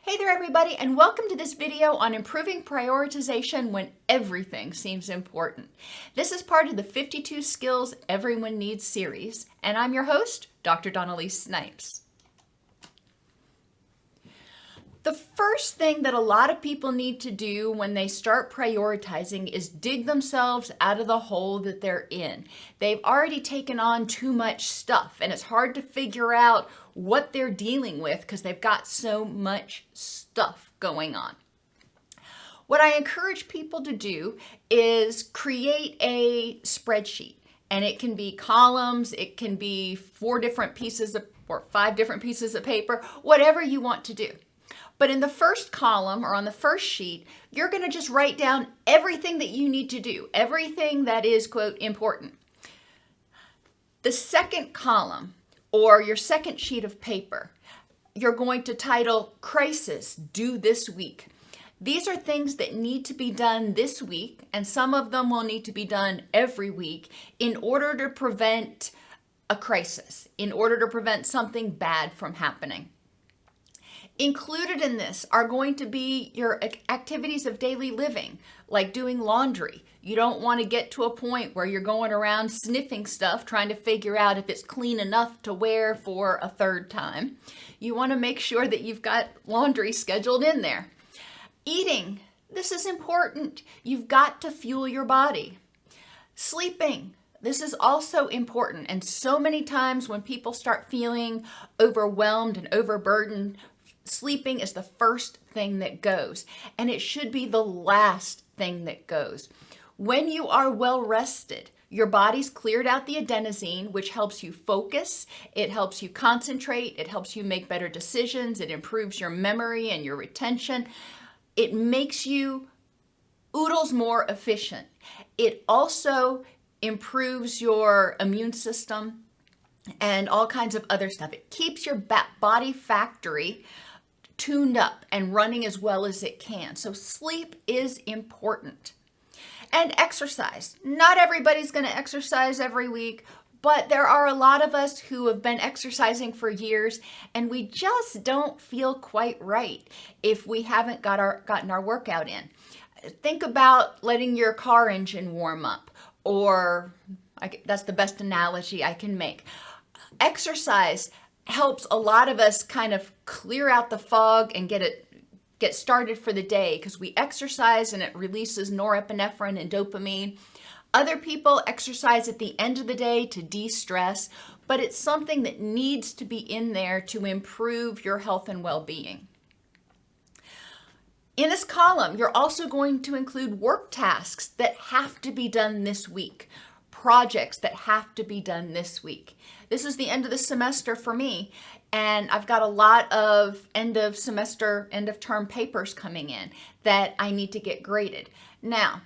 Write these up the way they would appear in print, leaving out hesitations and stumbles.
Hey there everybody, and welcome to this video on improving prioritization when everything seems important. This is part of the 52 Skills Everyone Needs series, and I'm your host, Dr. Dawn-Elise Snipes. The first thing that a lot of people need to do when they start prioritizing is dig themselves out of the hole that they're in. They've already taken on too much stuff, and it's hard to figure out what they're dealing with because they've got so much stuff going on. What I encourage people to do is create a spreadsheet, and it can be columns, it can be 5 different pieces of paper, whatever you want to do. But in the first column or on the first sheet, you're going to just write down everything that you need to do, everything that is, quote, important. The second column or your second sheet of paper, you're going to title Crisis Due This Week. These are things that need to be done this week, and some of them will need to be done every week in order to prevent a crisis, in order to prevent something bad from happening. Included in this are going to be your activities of daily living, like doing laundry. You don't want to get to a point where you're going around sniffing stuff, trying to figure out if it's clean enough to wear for a third time. You want to make sure that you've got laundry scheduled in there. Eating, this is important. You've got to fuel your body. Sleeping, this is also important. And so many times when people start feeling overwhelmed and overburdened, sleeping is the first thing that goes, and it should be the last thing that goes. When you are well rested, your body's cleared out the adenosine, which helps you focus, it helps you concentrate, it helps you make better decisions, it improves your memory and your retention. It makes you oodles more efficient. It also improves your immune system and all kinds of other stuff. It keeps your body factory tuned up and running as well as it can. So sleep is important. And exercise. Not everybody's going to exercise every week, but there are a lot of us who have been exercising for years, and we just don't feel quite right if we haven't gotten our workout in. Think about letting your car engine warm up, or that's the best analogy I can make. Exercise helps a lot of us kind of clear out the fog and get started for the day because we exercise and it releases norepinephrine and dopamine. Other people exercise at the end of the day to de-stress, but it's something that needs to be in there to improve your health and well-being. In this column, you're also going to include work tasks that have to be done this week, projects that have to be done this week. This is the end of the semester for me, and I've got a lot of end of semester, end of term papers coming in that I need to get graded. Now,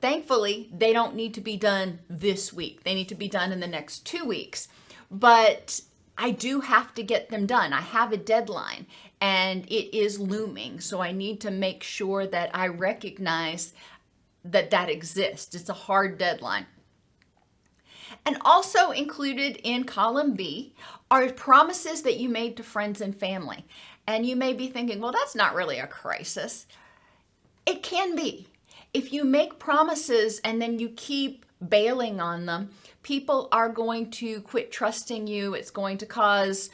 thankfully, they don't need to be done this week. They need to be done in the next 2 weeks, but I do have to get them done. I have a deadline, and it is looming, so I need to make sure that I recognize that exists. It's a hard deadline. And also included in column B are promises that you made to friends and family. And you may be thinking, well, that's not really a crisis. It can be. If you make promises and then you keep bailing on them, people are going to quit trusting you. It's going to cause,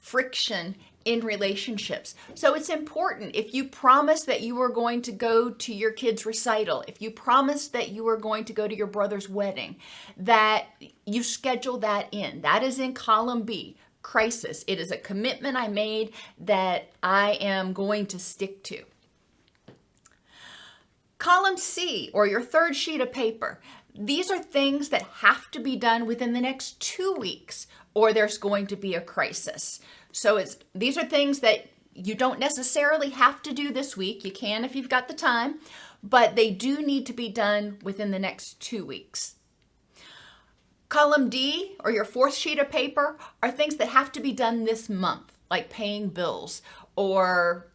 friction in relationships. So it's important, if you promise that you were going to go to your kid's recital, if you promise that you were going to go to your brother's wedding, that you schedule that in. That is in column B, crisis. It is a commitment I made that I am going to stick to. Column C, or your third sheet of paper, these are things that have to be done within the next 2 weeks, or there's going to be a crisis. So these are things that you don't necessarily have to do this week. You can if you've got the time, but they do need to be done within the next 2 weeks. Column D, or your fourth sheet of paper, are things that have to be done this month, like paying bills or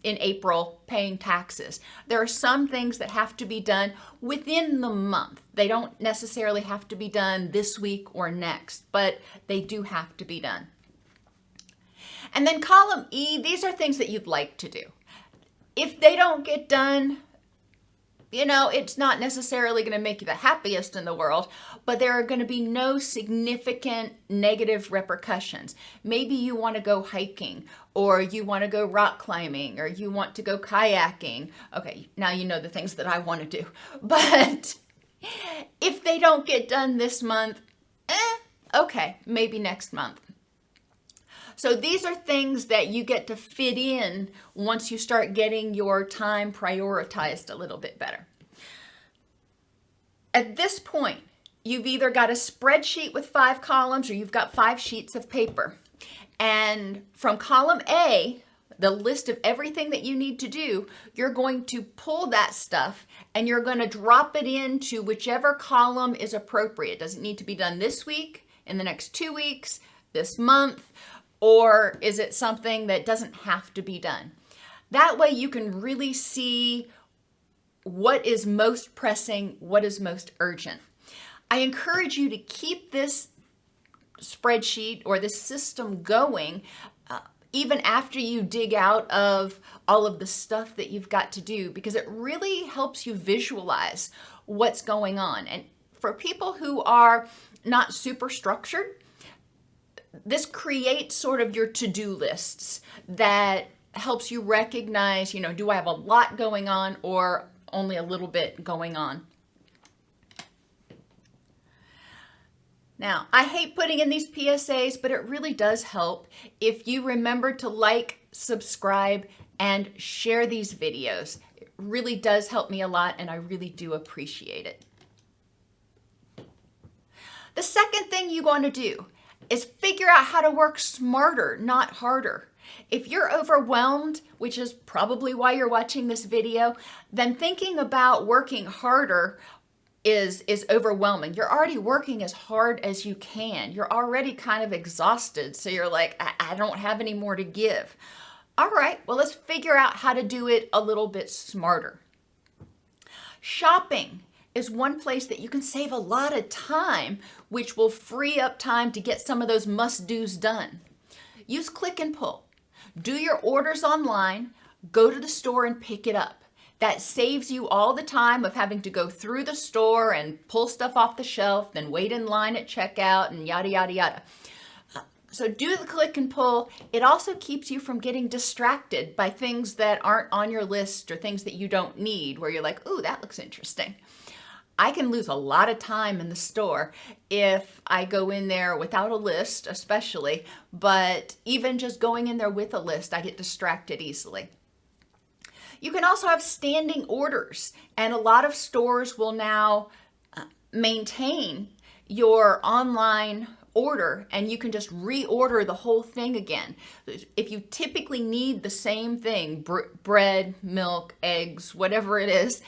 in April, paying taxes. There are some things that have to be done within the month. They don't necessarily have to be done this week or next, but they do have to be done. And then column E, these are things that you'd like to do. If they don't get done, you know, it's not necessarily going to make you the happiest in the world, but there are going to be no significant negative repercussions. Maybe you want to go hiking, or you want to go rock climbing, or you want to go kayaking. Okay, now you know the things that I want to do. But if they don't get done this month, okay, maybe next month. So these are things that you get to fit in once you start getting your time prioritized a little bit better. At this point, you've either got a spreadsheet with 5 columns or you've got 5 sheets of paper. And from column A, the list of everything that you need to do, you're going to pull that stuff and you're going to drop it into whichever column is appropriate. Does it need to be done this week, in the next 2 weeks, this month? Or is it something that doesn't have to be done? That way you can really see what is most pressing, what is most urgent. I encourage you to keep this spreadsheet or this system going even after you dig out of all of the stuff that you've got to do, because it really helps you visualize what's going on. And for people who are not super structured, this creates sort of your to-do lists that helps you recognize, you know, do I have a lot going on or only a little bit going on? Now, I hate putting in these PSAs, but it really does help if you remember to like, subscribe, and share these videos. It really does help me a lot, and I really do appreciate it. The second thing you want to do is figure out how to work smarter, not harder. If you're overwhelmed, which is probably why you're watching this video, then thinking about working harder is overwhelming. You're already working as hard as you can. You're already kind of exhausted, so you're like, I don't have any more to give. All right, well, let's figure out how to do it a little bit smarter. Shopping is one place that you can save a lot of time, which will free up time to get some of those must-dos done. Use click and pull. Do your orders online, go to the store and pick it up. That saves you all the time of having to go through the store and pull stuff off the shelf, then wait in line at checkout and yada, yada, yada. So do the click and pull. It also keeps you from getting distracted by things that aren't on your list or things that you don't need, where you're like, ooh, that looks interesting. I can lose a lot of time in the store if I go in there without a list, especially, but even just going in there with a list, I get distracted easily. You can also have standing orders, and a lot of stores will now maintain your online order, and you can just reorder the whole thing again. If you typically need the same thing, bread, milk, eggs, whatever it is,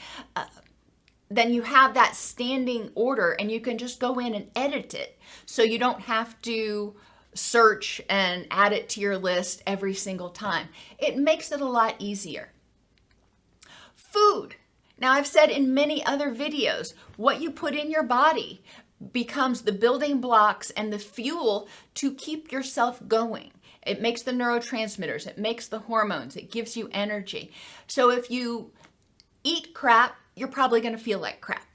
then you have that standing order and you can just go in and edit it. So you don't have to search and add it to your list every single time. It makes it a lot easier. Food. Now, I've said in many other videos, what you put in your body becomes the building blocks and the fuel to keep yourself going. It makes the neurotransmitters, it makes the hormones, it gives you energy. So if you eat crap, you're probably going to feel like crap.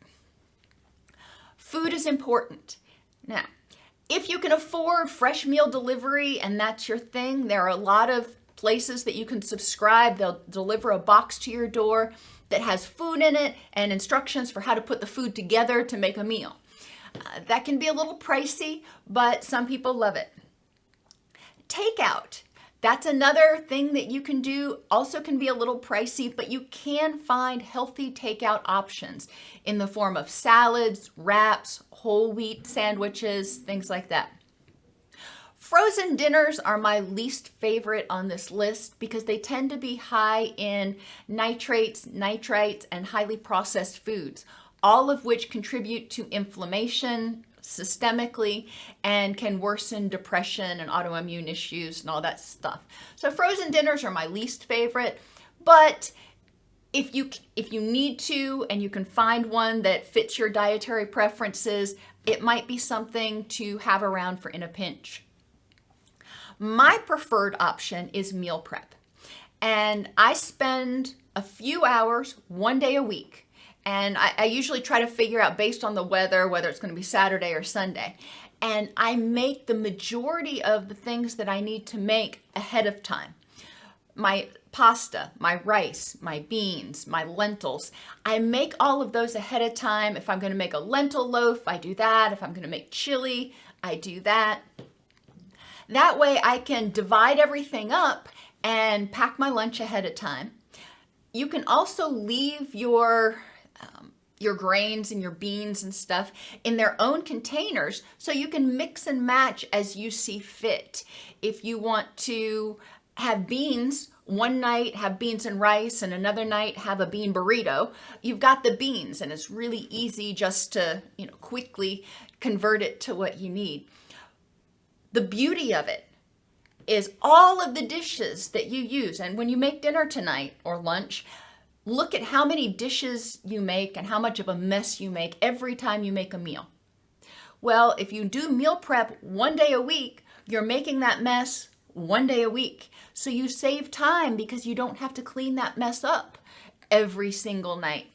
Food is important. Now, if you can afford fresh meal delivery and that's your thing, there are a lot of places that you can subscribe. They'll deliver a box to your door that has food in it and instructions for how to put the food together to make a meal. That can be a little pricey, but some people love it. Takeout. That's another thing that you can do. Also can be a little pricey, but you can find healthy takeout options in the form of salads, wraps, whole wheat sandwiches, things like that. Frozen dinners are my least favorite on this list because they tend to be high in nitrates, nitrites, and highly processed foods, all of which contribute to inflammation systemically and can worsen depression and autoimmune issues and all that stuff. So frozen dinners are my least favorite, but if you need to and you can find one that fits your dietary preferences, it might be something to have around for in a pinch. My preferred option is meal prep. And I spend a few hours one day a week. And I usually try to figure out based on the weather, whether it's going to be Saturday or Sunday. And I make the majority of the things that I need to make ahead of time. My pasta, my rice, my beans, my lentils. I make all of those ahead of time. If I'm going to make a lentil loaf, I do that. If I'm going to make chili, I do that. That way I can divide everything up and pack my lunch ahead of time. You can also leave your grains and your beans and stuff in their own containers so you can mix and match as you see fit. If you want to have beans, one night have beans and rice and another night have a bean burrito, you've got the beans and it's really easy just to, quickly convert it to what you need. The beauty of it is all of the dishes that you use. And when you make dinner tonight or lunch, look at how many dishes you make and how much of a mess you make every time you make a meal. Well, if you do meal prep one day a week, you're making that mess one day a week. So you save time because you don't have to clean that mess up every single night.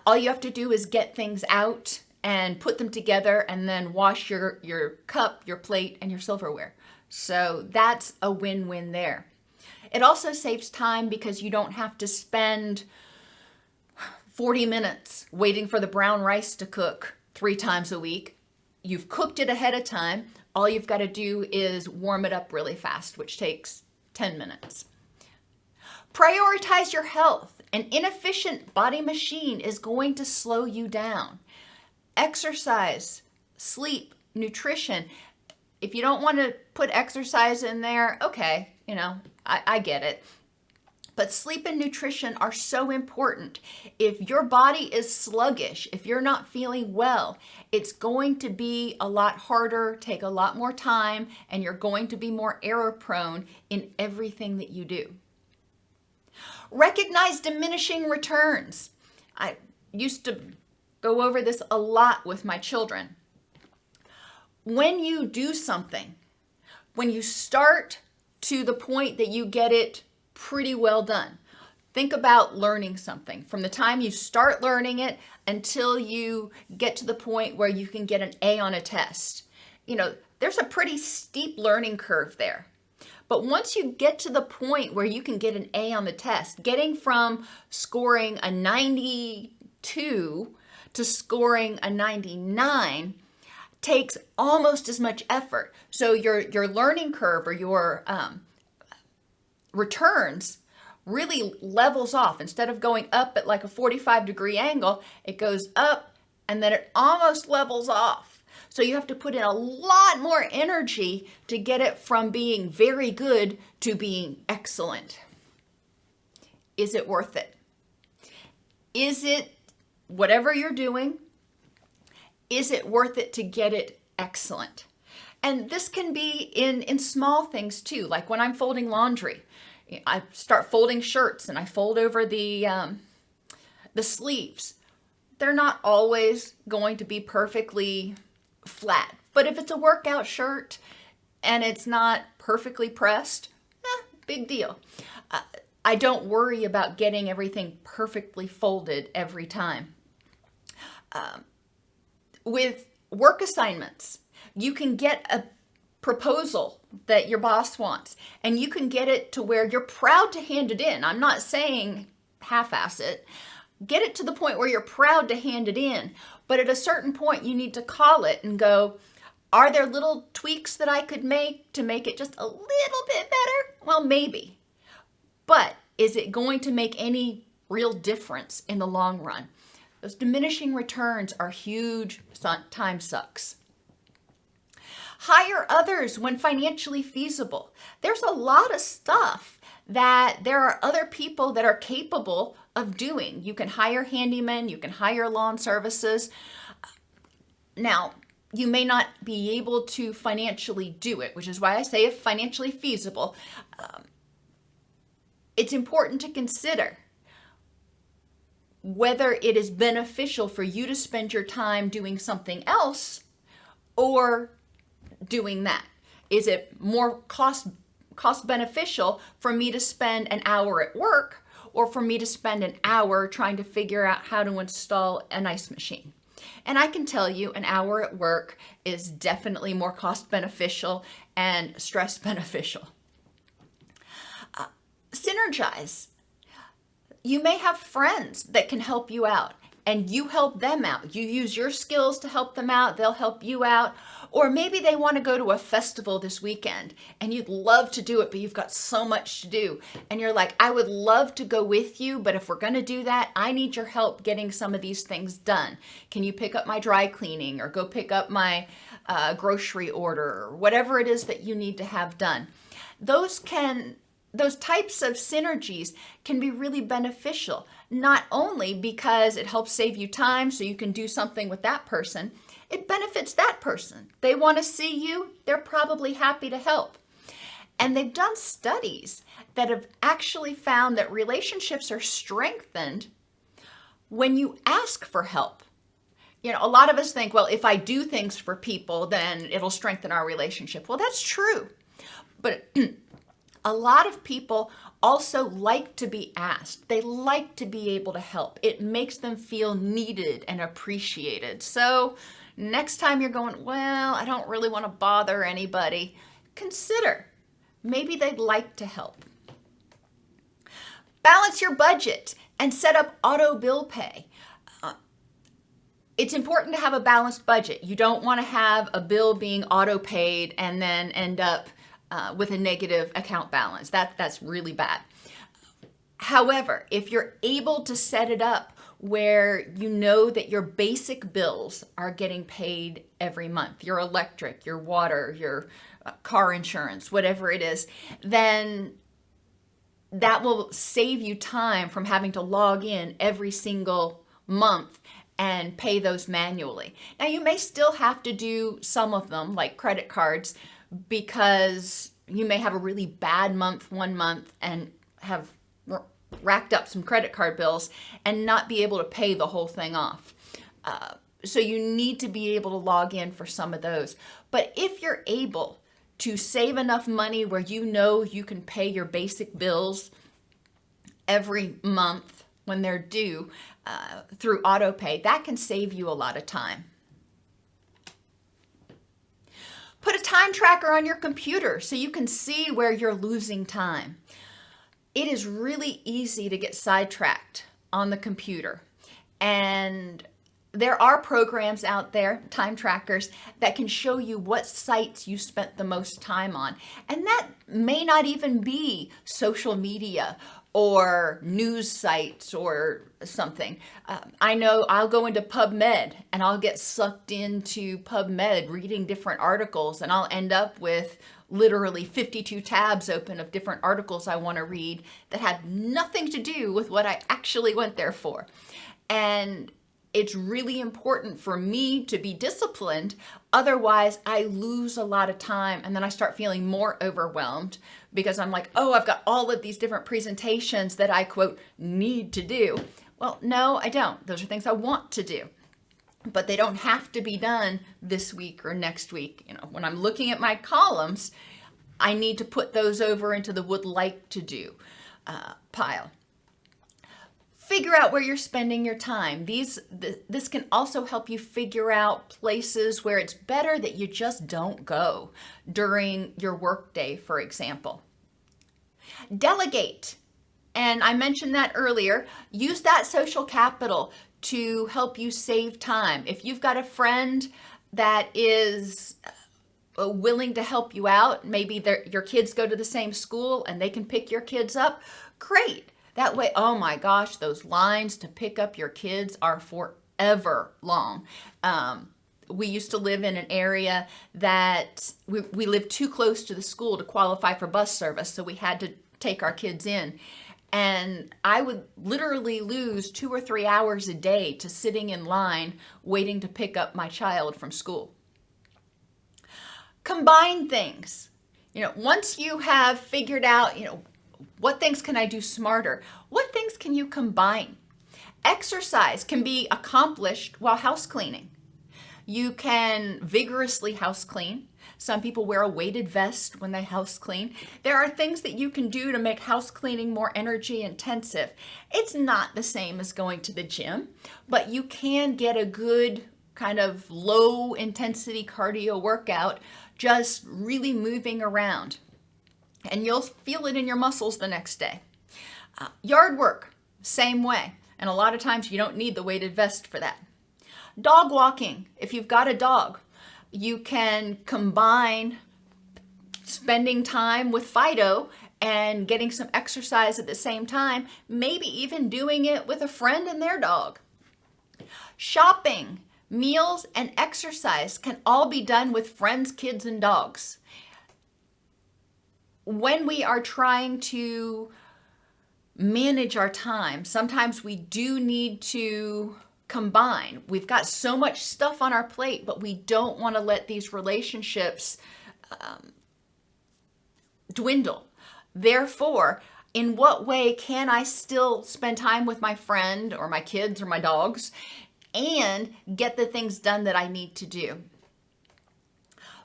All you have to do is get things out and put them together and then wash your cup, your plate, and your silverware. So that's a win-win there. It also saves time because you don't have to spend 40 minutes waiting for the brown rice to cook 3 times a week. You've cooked it ahead of time. All you've got to do is warm it up really fast, which takes 10 minutes. Prioritize your health. An inefficient body machine is going to slow you down. Exercise, sleep, nutrition. If you don't want to put exercise in there, okay, I get it. But sleep and nutrition are so important. If your body is sluggish, if you're not feeling well, it's going to be a lot harder, take a lot more time, and you're going to be more error prone in everything that you do. Recognize diminishing returns. I used to go over this a lot with my children. When you do something, when you start to the point that you get it pretty well done, think about learning something. From the time you start learning it until you get to the point where you can get an A on a test. There's a pretty steep learning curve there. But once you get to the point where you can get an A on the test, getting from scoring a 92 to scoring a 99 takes almost as much effort. So your learning curve or your returns really levels off. Instead of going up at like a 45-degree angle, it goes up and then it almost levels off. So you have to put in a lot more energy to get it from being very good to being excellent. Is it worth it? Is it, whatever you're doing, is it worth it to get it excellent? And this can be in small things too, like when I'm folding laundry. I start folding shirts and I fold over the sleeves. They're not always going to be perfectly flat. But if it's a workout shirt and it's not perfectly pressed, big deal. I don't worry about getting everything perfectly folded every time. With work assignments, you can get a proposal that your boss wants, and you can get it to where you're proud to hand it in. I'm not saying half-ass it. Get it to the point where you're proud to hand it in, but at a certain point you need to call it and go, are there little tweaks that I could make to make it just a little bit better? Well, maybe. But is it going to make any real difference in the long run? Those diminishing returns are huge. Time sucks. Hire others when financially feasible. There's a lot of stuff that there are other people that are capable of doing. You can hire handymen, you can hire lawn services. Now, you may not be able to financially do it, which is why I say if financially feasible. It's important to consider whether it is beneficial for you to spend your time doing something else or doing that. Is it more cost beneficial for me to spend an hour at work or for me to spend an hour trying to figure out how to install an ice machine? And I can tell you an hour at work is definitely more cost beneficial and stress beneficial. Synergize. You may have friends that can help you out and you help them out. You use your skills to help them out. They'll help you out. Or maybe they want to go to a festival this weekend and you'd love to do it, but you've got so much to do. And you're like, I would love to go with you, but if we're going to do that, I need your help getting some of these things done. Can you pick up my dry cleaning or go pick up my grocery order or whatever it is that you need to have done? Those types of synergies can be really beneficial, not only because it helps save you time so you can do something with that person, it benefits that person. They want to see you, they're probably happy to help. And they've done studies that have actually found that relationships are strengthened when you ask for help. You know, a lot of us think, well, if I do things for people, then it'll strengthen our relationship. Well, that's true. But a lot of people also like to be asked. They like to be able to help. It makes them feel needed and appreciated. So next time you're going, well, I don't really want to bother anybody, consider maybe they'd like to help. Balance your budget and set up auto bill pay. It's important to have a balanced budget. You don't want to have a bill being auto paid and then end up with a negative account balance. That's really bad. However, if you're able to set it up where you know that your basic bills are getting paid every month, your electric, your water, your car insurance, whatever it is, then that will save you time from having to log in every single month and pay those manually. Now, you may still have to do some of them, like credit cards, because you may have a really bad month one month and have racked up some credit card bills and not be able to pay the whole thing off. So you need to be able to log in for some of those. But if you're able to save enough money where you know you can pay your basic bills every month when they're due through auto pay, that can save you a lot of time. Put a time tracker on your computer so you can see where you're losing time. It is really easy to get sidetracked on the computer. And there are programs out there, time trackers, that can show you what sites you spent the most time on. And that may not even be social media or news sites or something. I know I'll go into PubMed and I'll get sucked into PubMed reading different articles, and I'll end up with literally 52 tabs open of different articles I want to read that had nothing to do with what I actually went there for. And it's really important for me to be disciplined. Otherwise, I lose a lot of time and then I start feeling more overwhelmed because I'm like, oh, I've got all of these different presentations that I, quote, need to do. Well, no, I don't. Those are things I want to do, but they don't have to be done this week or next week. You know, when I'm looking at my columns, I need to put those over into the would like to do pile. Figure out where you're spending your time. This can also help you figure out places where it's better that you just don't go during your workday, for example. Delegate. And I mentioned that earlier. Use that social capital to help you save time. If you've got a friend that is willing to help you out, maybe your kids go to the same school and they can pick your kids up, great. That way, oh my gosh, those lines to pick up your kids are forever long. We used to live in an area that we lived too close to the school to qualify for bus service, so we had to take our kids in. And I would literally lose 2 or 3 hours a day to sitting in line waiting to pick up my child from school. Combine things. You know, once you have figured out, what things can I do smarter? What things can you combine? Exercise can be accomplished while house cleaning. You can vigorously house clean. Some people wear a weighted vest when they house clean. There are things that you can do to make house cleaning more energy intensive. It's not the same as going to the gym, but you can get a good kind of low intensity cardio workout just really moving around. And you'll feel it in your muscles the next day. Yard work, same way. And a lot of times you don't need the weighted vest for that. Dog walking, if you've got a dog, you can combine spending time with Fido and getting some exercise at the same time, maybe even doing it with a friend and their dog. Shopping, meals, and exercise can all be done with friends, kids, and dogs. When we are trying to manage our time, sometimes we do need to combine. We've got so much stuff on our plate, but we don't want to let these relationships dwindle. Therefore, in what way can I still spend time with my friend or my kids or my dogs and get the things done that I need to do?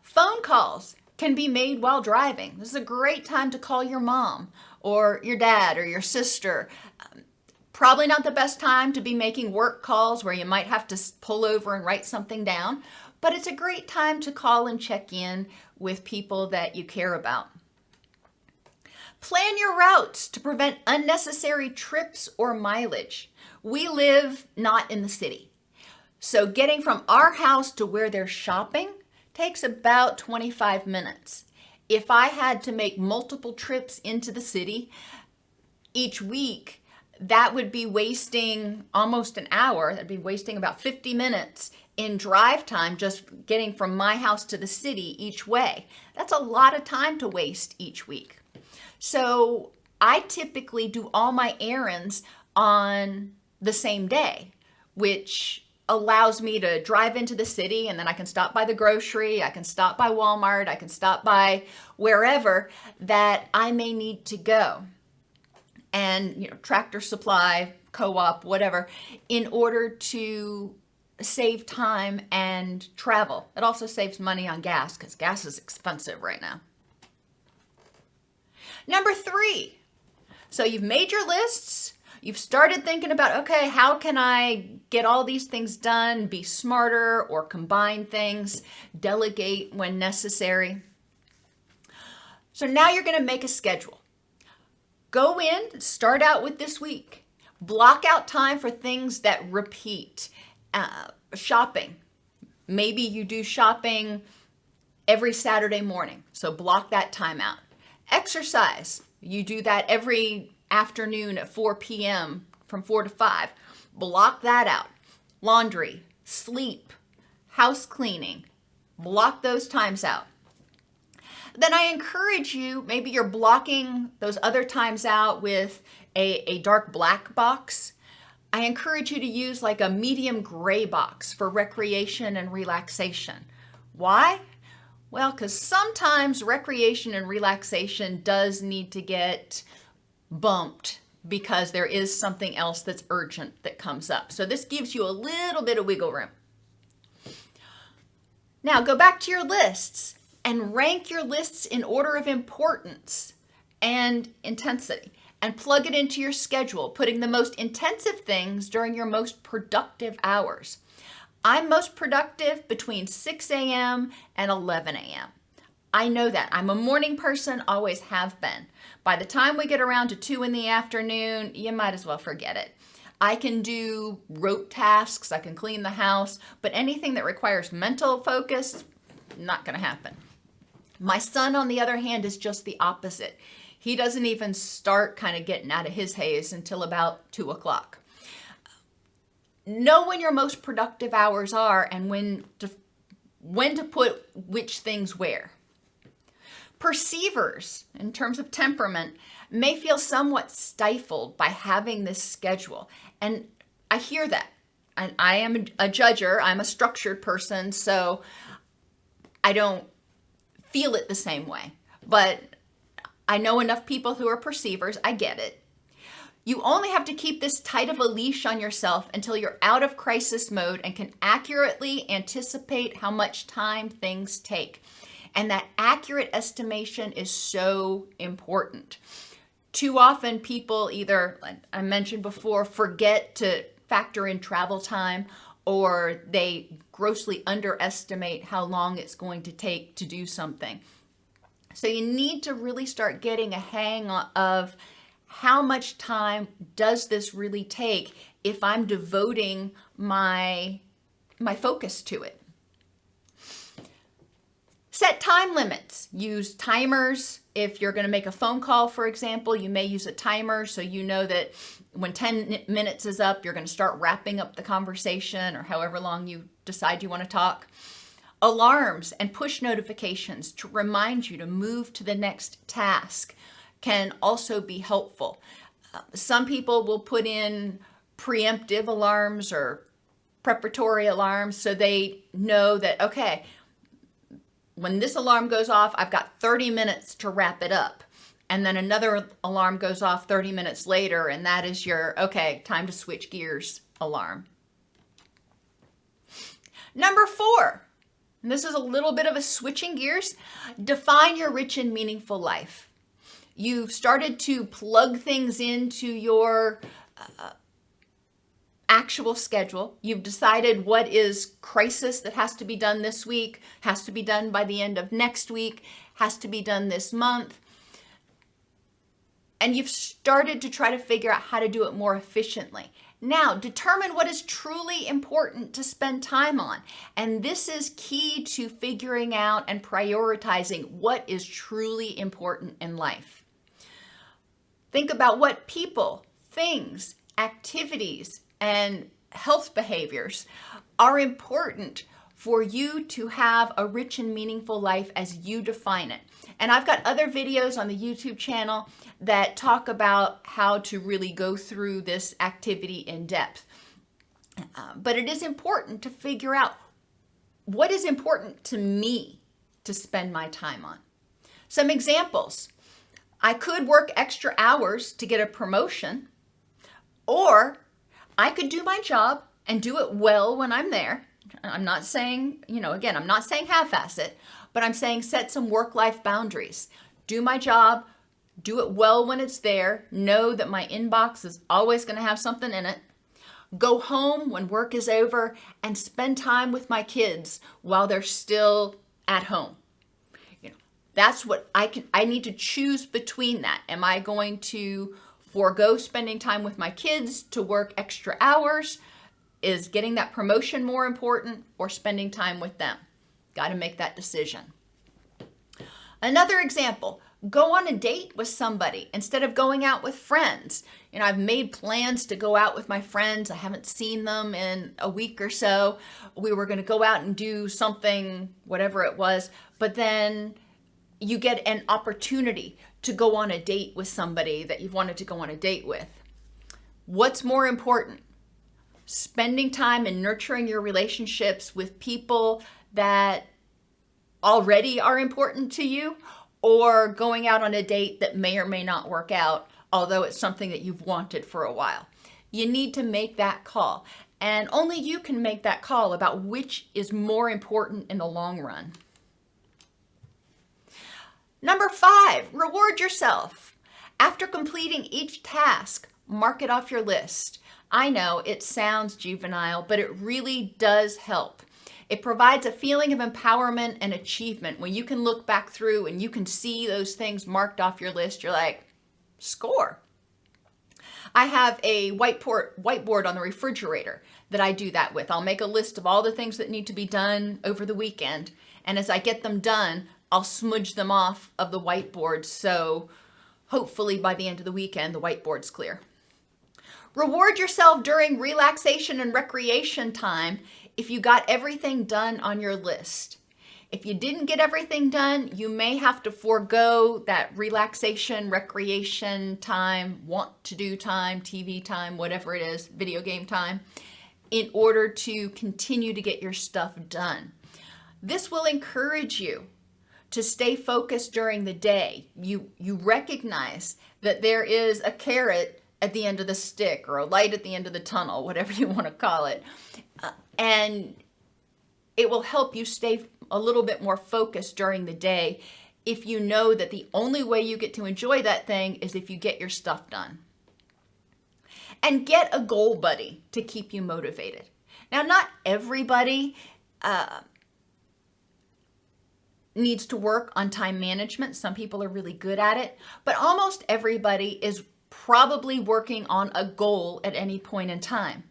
Phone calls can be made while driving. This is a great time to call your mom or your dad or your sister. Probably not the best time to be making work calls where you might have to pull over and write something down, but it's a great time to call and check in with people that you care about. Plan your routes to prevent unnecessary trips or mileage. We live not in the city, so getting from our house to where they're shopping takes about 25 minutes. If I had to make multiple trips into the city each week, that would be wasting almost an hour. That'd be wasting about 50 minutes in drive time just getting from my house to the city each way. That's a lot of time to waste each week. So I typically do all my errands on the same day, which allows me to drive into the city, and then I can stop by the grocery, I can stop by Walmart, I can stop by wherever that I may need to go. And, Tractor Supply, Co-op, whatever, in order to save time and travel. It also saves money on gas because gas is expensive right now. Number 3, so you've made your lists. You've started thinking about, okay, how can I get all these things done, be smarter or combine things, delegate when necessary. So now you're going to make a schedule. Go in, start out with this week. Block out time for things that repeat. Shopping. Maybe you do shopping every Saturday morning, so block that time out. Exercise. You do that every afternoon at 4 p.m. from 4 to 5. Block that out. Laundry, sleep, house cleaning. Block those times out. Then I encourage you, maybe you're blocking those other times out with a dark black box. I encourage you to use like a medium gray box for recreation and relaxation. Why? Well, because sometimes recreation and relaxation does need to get bumped because there is something else that's urgent that comes up. So this gives you a little bit of wiggle room. Now go back to your lists and rank your lists in order of importance and intensity, and plug it into your schedule, putting the most intensive things during your most productive hours. I'm most productive between 6 a.m. and 11 a.m. I know that. I'm a morning person, always have been. By the time we get around to 2 in the afternoon, you might as well forget it. I can do rote tasks, I can clean the house, but anything that requires mental focus, not going to happen. My son, on the other hand, is just the opposite. He doesn't even start kind of getting out of his haze until about 2 o'clock. Know when your most productive hours are and when to put which things where. Perceivers, in terms of temperament, may feel somewhat stifled by having this schedule. And I hear that. I am a judger. I'm a structured person, so I don't feel it the same way. But I know enough people who are perceivers. I get it. You only have to keep this tight of a leash on yourself until you're out of crisis mode and can accurately anticipate how much time things take. And that accurate estimation is so important. Too often people either, like I mentioned before, forget to factor in travel time, or they grossly underestimate how long it's going to take to do something. So you need to really start getting a hang of how much time does this really take if I'm devoting my focus to it. Set time limits. Use timers. If you're going to make a phone call, for example, you may use a timer so you know that when 10 minutes is up, you're going to start wrapping up the conversation or however long you decide you want to talk. Alarms and push notifications to remind you to move to the next task can also be helpful. Some people will put in preemptive alarms or preparatory alarms so they know that, okay, when this alarm goes off, I've got 30 minutes to wrap it up. And then another alarm goes off 30 minutes later, and that is your, okay, time to switch gears alarm. Number 4, and this is a little bit of a switching gears, define your rich and meaningful life. You've started to plug things into your actual schedule. You've decided what is crisis that has to be done this week, has to be done by the end of next week, has to be done this month. And you've started to try to figure out how to do it more efficiently. Now, determine what is truly important to spend time on. And this is key to figuring out and prioritizing what is truly important in life. Think about what people, things, activities, and health behaviors are important for you to have a rich and meaningful life as you define it. And I've got other videos on the YouTube channel that talk about how to really go through this activity in depth. But it is important to figure out what is important to me to spend my time on. Some examples. I could work extra hours to get a promotion, or I could do my job and do it well when I'm there. I'm not saying, again, I'm not saying half-ass it, but I'm saying set some work-life boundaries. Do my job, do it well when it's there, know that my inbox is always going to have something in it. Go home when work is over and spend time with my kids while they're still at home. That's what I need to choose between that. Am I going to forego spending time with my kids to work extra hours? Is getting that promotion more important, or spending time with them? Got to make that decision. Another example, go on a date with somebody instead of going out with friends. I've made plans to go out with my friends. I haven't seen them in a week or so. We were going to go out and do something, whatever it was, but then you get an opportunity to go on a date with somebody that you've wanted to go on a date with. What's more important? Spending time and nurturing your relationships with people that already are important to you, or going out on a date that may or may not work out, although it's something that you've wanted for a while. You need to make that call, and only you can make that call about which is more important in the long run. Number 5, reward yourself. After completing each task, mark it off your list. I know it sounds juvenile, but it really does help. It provides a feeling of empowerment and achievement when you can look back through and you can see those things marked off your list. You're like, score. I have a whiteboard on the refrigerator that I do that with. I'll make a list of all the things that need to be done over the weekend. And as I get them done, I'll smudge them off of the whiteboard. So hopefully by the end of the weekend, the whiteboard's clear. Reward yourself during relaxation and recreation time if you got everything done on your list. If you didn't get everything done, you may have to forego that relaxation, recreation time, want to do time, TV time, whatever it is, video game time, in order to continue to get your stuff done. This will encourage you to stay focused during the day. You recognize that there is a carrot at the end of the stick, or a light at the end of the tunnel, whatever you want to call it. And it will help you stay a little bit more focused during the day if you know that the only way you get to enjoy that thing is if you get your stuff done. And get a goal buddy to keep you motivated. Now, not everybody needs to work on time management. Some people are really good at it, but almost everybody is probably working on a goal at any point in time.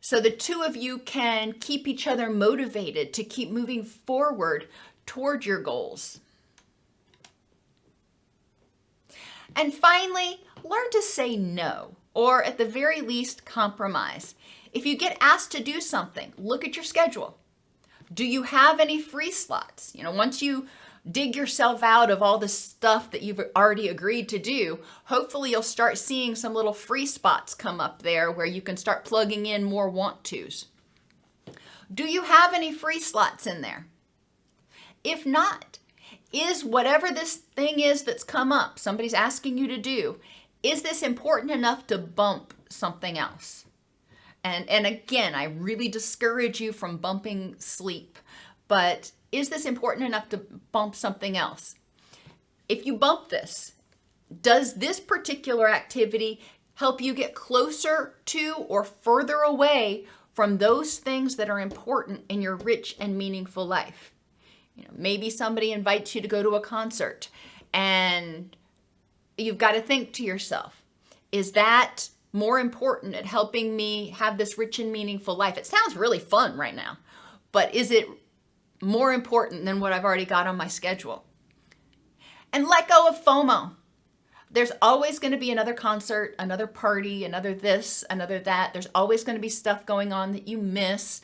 So the two of you can keep each other motivated to keep moving forward toward your goals. And finally, learn to say no, or at the very least, compromise. If you get asked to do something, look at your schedule. Do you have any free slots? Once you dig yourself out of all the stuff that you've already agreed to do, hopefully you'll start seeing some little free spots come up there where you can start plugging in more want tos. Do you have any free slots in there? If not, is whatever this thing is that's come up, somebody's asking you to do, is this important enough to bump something else? And again, I really discourage you from bumping sleep, but is this important enough to bump something else? If you bump this, does this particular activity help you get closer to or further away from those things that are important in your rich and meaningful life? Maybe somebody invites you to go to a concert and you've got to think to yourself, is that more important at helping me have this rich and meaningful life? It sounds really fun right now, but is it more important than what I've already got on my schedule? And let go of FOMO. There's always going to be another concert, another party, another this, another that. There's always going to be stuff going on that you miss.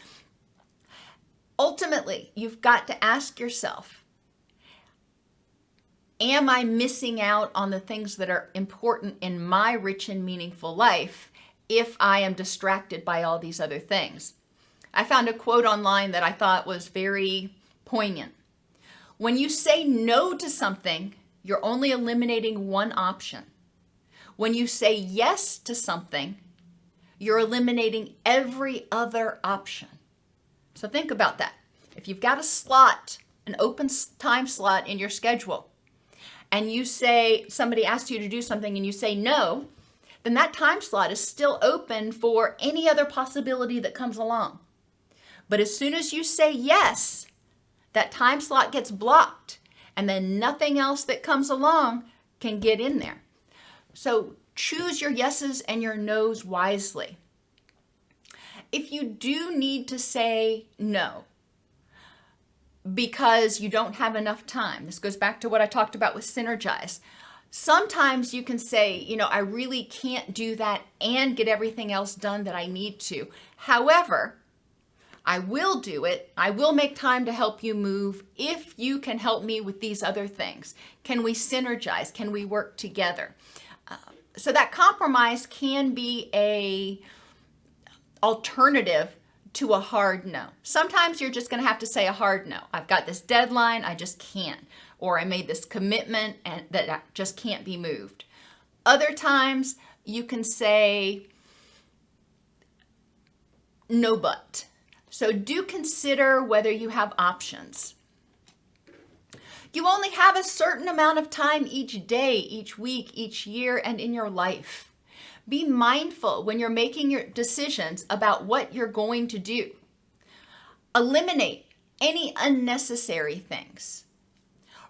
Ultimately, you've got to ask yourself, am I missing out on the things that are important in my rich and meaningful life if I am distracted by all these other things? I found a quote online that I thought was very poignant. When you say no to something, you're only eliminating one option. When you say yes to something, you're eliminating every other option. So think about that. If you've got a slot, an open time slot in your schedule, and you say, somebody asks you to do something and you say no, then that time slot is still open for any other possibility that comes along. But as soon as you say yes, that time slot gets blocked, and then nothing else that comes along can get in there. So choose your yeses and your nos wisely. If you do need to say no because you don't have enough time, this goes back to what I talked about with synergize. Sometimes you can say, I really can't do that and get everything else done that I need to. However, I will do it. I will make time to help you move if you can help me with these other things. Can we synergize? Can we work together? So that compromise can be a alternative to a hard no. Sometimes you're just going to have to say a hard no. I've got this deadline, I just can't. Or I made this commitment and that just can't be moved. Other times you can say no but. So do consider whether you have options. You only have a certain amount of time each day, each week, each year, and in your life. Be mindful when you're making your decisions about what you're going to do. Eliminate any unnecessary things.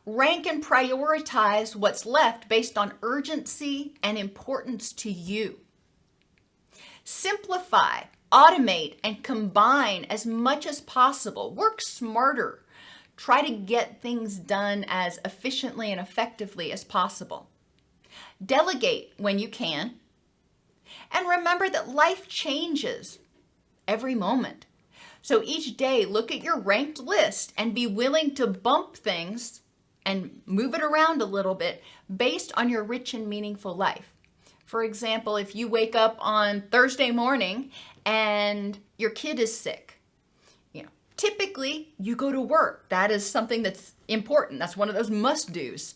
Rank and prioritize what's left based on urgency and importance to you. Simplify, automate, and combine as much as possible. Work smarter. Try to get things done as efficiently and effectively as possible. Delegate when you can. And remember that life changes every moment. So each day, look at your ranked list and be willing to bump things and move it around a little bit based on your rich and meaningful life. For example, if you wake up on Thursday morning and your kid is sick, typically you go to work. That is something that's important. That's one of those must-dos.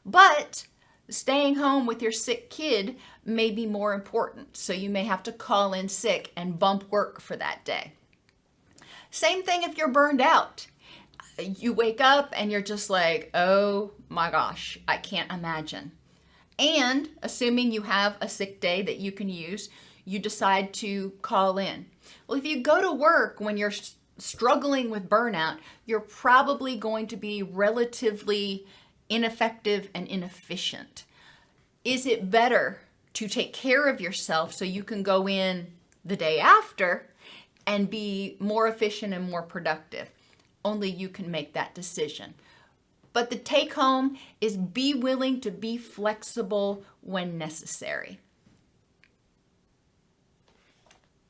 But staying home with your sick kid may be more important. So you may have to call in sick and bump work for that day. Same thing if you're burned out. You wake up and you're just like, oh my gosh, I can't imagine. And assuming you have a sick day that you can use, you decide to call in. Well, if you go to work when you're struggling with burnout, you're probably going to be relatively ineffective and inefficient. Is it better to take care of yourself so you can go in the day after and be more efficient and more productive? Only you can make that decision. But the take home is be willing to be flexible when necessary.